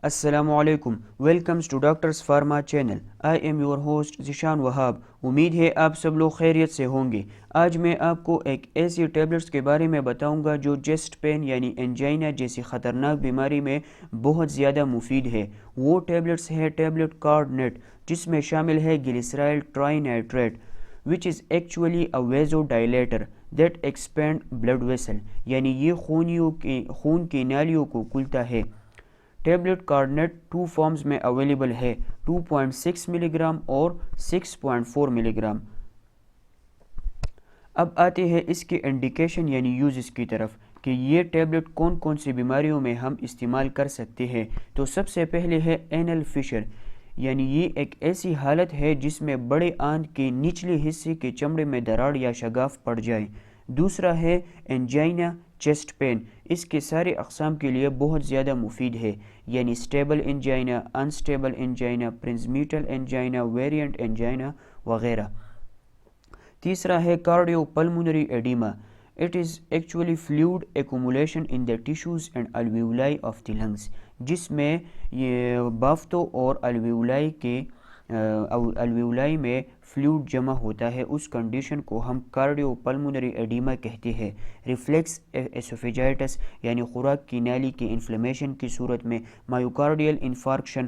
السلام علیکم، welcomes to Doctors Pharma channel. I am your host Zeeshan Wahab. امید ہے آپ سب لوگ خیریت سے ہوں گے. آج میں آپ کو ایک ایسی ٹیبلٹس کے بارے میں بتاؤں گا جو چیسٹ پین یعنی انجائنا جیسی خطرناک بیماری میں بہت زیادہ مفید ہے. وہ ٹیبلٹس ہے ٹیبلٹ کارڈنیٹ، جس میں شامل ہے glyceryl trinitrate which is actually a vasodilator that expand blood vessel، یعنی یہ خون کی نالیوں کو کھولتا ہے. ٹیبلٹ کارڈنیٹ 2 فارمز میں اویلیبل ہے، 2.6 ملی گرام اور 6.4 ملی گرام. اب آتے ہیں اس کے انڈیکیشن یعنی یوزز کی طرف کہ یہ ٹیبلٹ کون کون سی بیماریوں میں ہم استعمال کر سکتے ہیں. تو سب سے پہلے ہے اینل فشر، یعنی یہ ایک ایسی حالت ہے جس میں بڑے آنت کے نچلے حصے کے چمڑے میں دراڑ یا شگاف پڑ جائے. دوسرا ہے انجائنا چیسٹ پین، اس کے سارے اقسام کے لیے بہت زیادہ مفید ہے، یعنی stable angina, unstable angina, Prinzmetal angina, variant angina وغیرہ. تیسرا ہے cardio pulmonary oedema. It is actually fluid accumulation in the tissues and alveoli of the lungs، جس میں یہ بافتوں اور الویولائی میں فلوئڈ جمع ہوتا ہے. اس کنڈیشن کو ہم کارڈیو پلمونری ایڈیما کہتے ہیں. ریفلیکس ایسوفیجائٹس یعنی خوراک کی نالی کی انفلیمیشن کی صورت میں، مایوکارڈیل انفارکشن،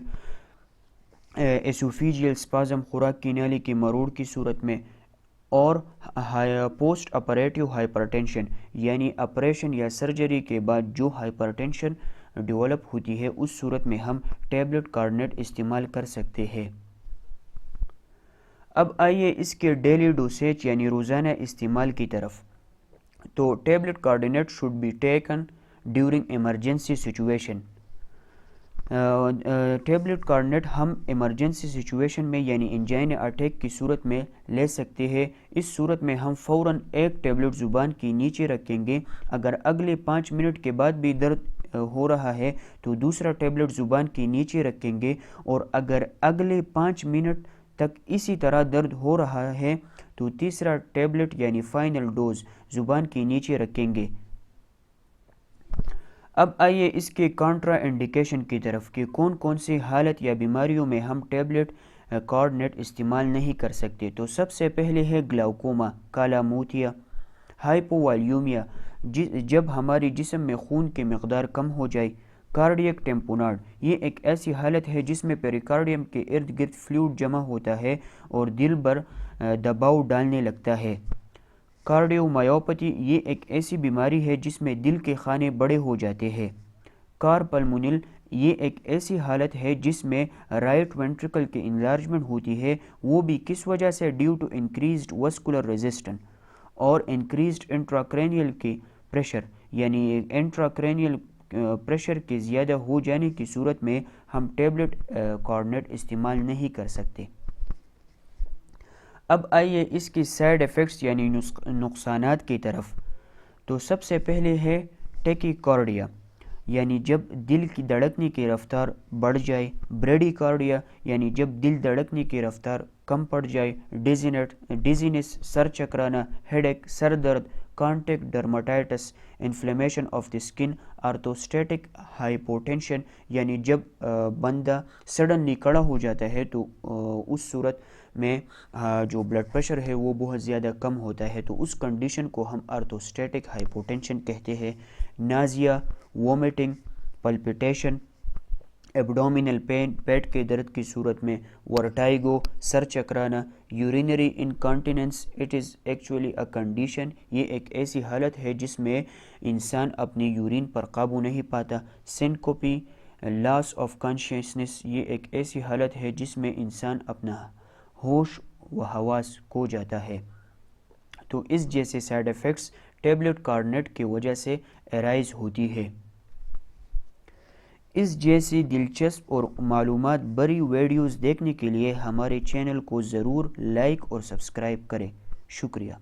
ایسوفیجیل اسپازم خوراک کی نالی کی مروڑ کی صورت میں، اور پوسٹ آپریٹیو ہائپرٹینشن یعنی آپریشن یا سرجری کے بعد جو ہائپرٹینشن ڈیولپ ہوتی ہے، اس صورت میں ہم ٹیبلٹ کارڈنیٹ استعمال کر سکتے ہیں. اب آئیے اس کے ڈیلی ڈوسیج یعنی روزانہ استعمال کی طرف. تو tablet cardinate should be taken during emergency situation. Tablet cardinate ہم ایمرجنسی سچویشن میں یعنی انجائنا اٹیک کی صورت میں لے سکتے ہیں. اس صورت میں ہم فوراً ایک ٹیبلٹ زبان کے نیچے رکھیں گے. اگر اگلے 5 منٹ کے بعد بھی درد ہو رہا ہے تو دوسرا ٹیبلٹ زبان کے نیچے رکھیں گے، اور اگر اگلے 5 منٹ تک اسی طرح درد ہو رہا ہے تو تیسرا ٹیبلٹ یعنی فائنل ڈوز زبان کے نیچے رکھیں گے. اب آئیے اس کے کانٹرا انڈیکیشن کی طرف کہ کون کون سی حالت یا بیماریوں میں ہم ٹیبلٹ کارڈنیٹ استعمال نہیں کر سکتے. تو سب سے پہلے ہے گلاؤکوما، کالا موتیا. ہائپو والیومیا، جب ہمارے جسم میں خون کی مقدار کم ہو جائے. کارڈیک ٹیمپوناڈ، یہ ایک ایسی حالت ہے جس میں پیریکارڈیم کے ارد گرد فلوئڈ جمع ہوتا ہے اور دل پر دباؤ ڈالنے لگتا ہے. کارڈیو مایوپیتھی، یہ ایک ایسی بیماری ہے جس میں دل کے خانے بڑے ہو جاتے ہیں. کارپلمونل، یہ ایک ایسی حالت ہے جس میں رائٹ وینٹریکل کی انلارجمنٹ ہوتی ہے، وہ بھی کس وجہ سے؟ Due to increased vascular resistance اور انکریزڈ انٹراکرینیل کی پریشر، یعنی انٹراکرینیل پریشر کے زیادہ ہو جانے کی صورت میں ہم ٹیبلٹ کارڈنیٹ استعمال نہیں کر سکتے. اب آئیے اس کی سائیڈ ایفیکٹس یعنی نقصانات کی طرف. تو سب سے پہلے ہے ٹیکی کارڈیا، یعنی جب دل کی دھڑکنے کی رفتار بڑھ جائے. بریڈی کارڈیا، یعنی جب دل دھڑکنے کی رفتار کم پڑ جائے. ڈیزینس، سر چکرانا. ہیڈ ایک، سر درد. Contact dermatitis, inflammation of the skin. Orthostatic hypotension, یعنی جب بندہ سڈنلی کھڑا ہو جاتا ہے تو اس صورت میں جو بلڈ پریشر ہے وہ بہت زیادہ کم ہوتا ہے، تو اس کنڈیشن کو ہم آرتھوسٹیٹک ہائپوٹینشن کہتے ہیں. Nausea, vomiting, palpitation, abdominal pain, پیٹ کے درد کی صورت میں. ورٹائگو، سر چکرانا. Urinary incontinence, it is actually a condition, یہ ایک ایسی حالت ہے جس میں انسان اپنی یورین پر قابو نہیں پاتا. سینکوپی، لاس آف کانشیسنس، یہ ایک ایسی حالت ہے جس میں انسان اپنا ہوش و حواس کھو جاتا ہے. تو اس جیسے سائیڈ ایفیکٹس ٹیبلٹ کارڈنیٹ کی وجہ سے ارائز ہوتی ہے. اس جیسی دلچسپ اور معلومات بھری ویڈیوز دیکھنے کے لیے ہمارے چینل کو ضرور لائک اور سبسکرائب کریں. شکریہ.